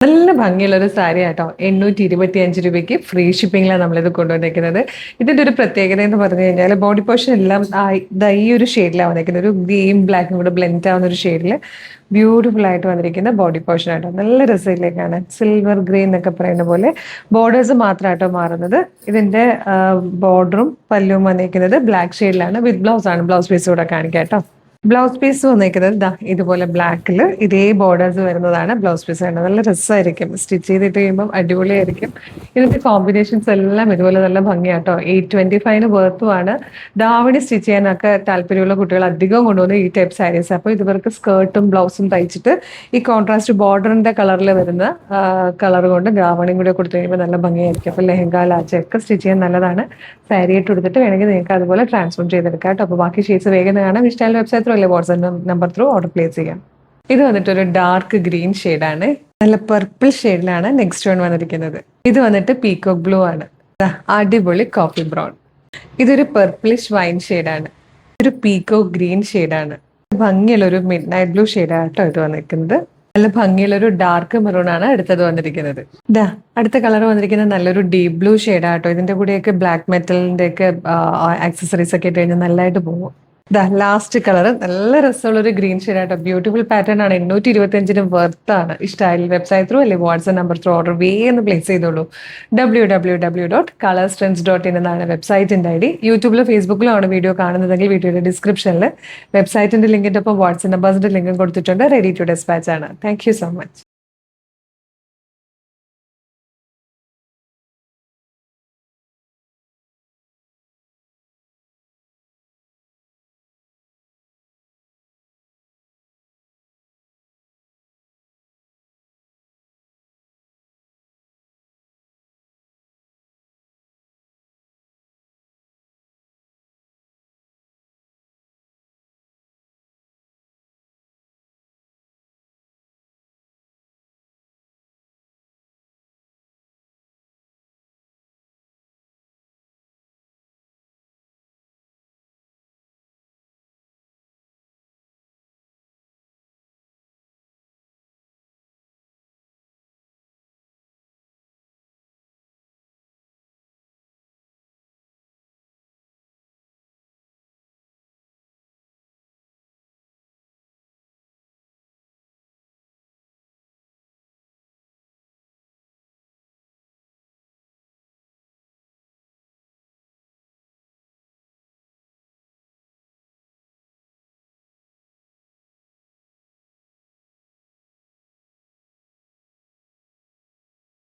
നല്ല ഭംഗിയുള്ള ഒരു സാരി ആട്ടോ. 825 രൂപയ്ക്ക് ഫ്രീ ഷിപ്പിംഗിലാണ് നമ്മളിത് കൊണ്ടുവന്നിരിക്കുന്നത്. ഇതിന്റെ ഒരു പ്രത്യേകത എന്ന് പറഞ്ഞു കഴിഞ്ഞാൽ ബോഡി പോർഷൻ എല്ലാം ഈ ഒരു ഷെയ്ഡിലാണ് വന്നിരിക്കുന്നത്. ഒരു ഗ്രീൻ ബ്ലാക്കും കൂടെ ബ്ലെൻഡ് ആവുന്ന ഒരു ഷെയ്ഡിൽ ബ്യൂട്ടിഫുൾ ആയിട്ട് വന്നിരിക്കുന്ന ബോഡി പോർഷൻ ആട്ടോ. നല്ല രസത്തിലേക്കാണ് സിൽവർ ഗ്രീൻ എന്നൊക്കെ പറയുന്ന പോലെ ബോർഡേഴ്സ് മാത്രമായിട്ടോ മാറുന്നത്. ഇതിന്റെ ബോർഡറും പല്ലുവും വന്നിരിക്കുന്നത് ബ്ലാക്ക് ഷെയ്ഡിലാണ്. വിത്ത് ബ്ലൗസ് ആണ്. ബ്ലൗസ് പീസ് കൂടെ കാണിക്കാം കേട്ടോ. ബ്ലൗസ് പീസ് വന്നിരിക്കുന്നത് ഇതുപോലെ ബ്ലാക്കിൽ ഇതേ ബോർഡേഴ്സ് വരുന്നതാണ് ബ്ലൗസ് പീസ് വേണ്ടത്. നല്ല രസമായിരിക്കും സ്റ്റിച്ച് ചെയ്തിട്ട് കഴിയുമ്പോൾ, അടിപൊളിയായിരിക്കും. ഇതിന്റെ കോമ്പിനേഷൻസ് എല്ലാം ഇതുപോലെ നല്ല ഭംഗിയാട്ടോ. 825 വർത്തുമാണ്. ദാവണി സ്റ്റിച്ച് ചെയ്യാനൊക്കെ താല്പര്യമുള്ള കുട്ടികൾ അധികം കൊണ്ടുവന്ന് ഈ ടൈപ്പ് സാരീസ്. അപ്പോൾ ഇവർക്ക് സ്കേർട്ടും ബ്ലൗസും തയ്ച്ചിട്ട് ഈ കോൺട്രാസ്റ്റ് ബോർഡറിന്റെ കളറിൽ വരുന്ന കളർ കൊണ്ട് ദാവണിയും കൂടെ കൊടുത്തു കഴിയുമ്പോൾ നല്ല ഭംഗിയായിരിക്കും. അപ്പോൾ ലെഹങ്ക ലാച്ചയൊക്കെ സ്റ്റിച്ച് ചെയ്യാൻ നല്ലതാണ്. സാരി ആയിട്ട് കൊടുത്തിട്ട് വേണമെങ്കിൽ നിങ്ങൾക്ക് അതുപോലെ ട്രാൻസ്ഫോം ചെയ്തെടുക്കാം കേട്ടോ. അപ്പോൾ ബാക്കി ഷീറ്റ്സ് വേഗം കാണാം. ഇഷ്ടമായ വെബ്സൈറ്റ് അല്ലേ WhatsApp number through order place ചെയ്യാം. ഇത് വന്നിട്ട് ഒരു ഡാർക്ക് ഗ്രീൻ ഷെയ്ഡാണ്. നല്ല പർപ്പിൾ ഷെയ്ഡിലാണ് നെക്സ്റ്റ് വൺ വന്നിരിക്കുന്നത്. ഇത് വന്നിട്ട് പീകോക്ക് ബ്ലൂ ആണ്. അടിപൊളി കോഫി ബ്രൗൺ. ഇതൊരു പർപ്പിളിഷ് വൈൻ ഷെയ്ഡാണ്. ഒരു പീകോക്ക് ഗ്രീൻ ഷെയ്ഡാണ്. ഭംഗിയുള്ള ഒരു മിഡ് നൈറ്റ് ബ്ലൂ ഷെയ്ഡാട്ടോ ഇത് വന്നിരിക്കുന്നത്. നല്ല ഭംഗിയുള്ള ഒരു ഡാർക്ക് മെറൂൺ ആണ് അടുത്തത് വന്നിരിക്കുന്നത്. അടുത്ത കളർ വന്നിരിക്കുന്നത് നല്ലൊരു ഡീപ് ബ്ലൂ ഷെയ്ഡാട്ടോ. ഇതിന്റെ കൂടെയൊക്കെ ബ്ലാക്ക് മെറ്റലിന്റെ ഒക്കെ ആക്സസറീസ് ഒക്കെ ഇട്ട് കഴിഞ്ഞാൽ നല്ലതായിട്ട് പോകും. ലാസ്റ്റ് കളർ നല്ല രസമുള്ള ഒരു ഗ്രീൻ ഷെയ്ഡാട്ടോ. ബ്യൂട്ടിഫുൾ പാറ്റേൺ ആണ്. 825 വർത്താണ്. ഇഷ്ടമായി വെബ്സൈറ്റ് ത്രൂ അല്ലെങ്കിൽ വാട്സ്ആപ്പ് നമ്പർ ത്രൂ ഓർഡർ വേഗം പ്ലേസ് ചെയ്തോളൂ. www.colorstrends.in എന്നാണ് വെബ്സൈറ്റിന്റെ ID. യൂട്യൂബിലും ഫേസ്ബുക്കിലും ആണ് വീഡിയോ കാണുന്നതെങ്കിൽ വീഡിയോയുടെ ഡിസ്ക്രിപ്ഷനിൽ വെബ്സൈറ്റിന്റെ ലിങ്കിന്റെ ഒപ്പം വാട്സ്ആപ്പ് നമ്പേഴ്സിന്റെ ലിങ്കും കൊടുത്തിട്ടുണ്ട്. റെഡി ടു ഡെസ്പാച്ച് ആണ്. Thank you so much.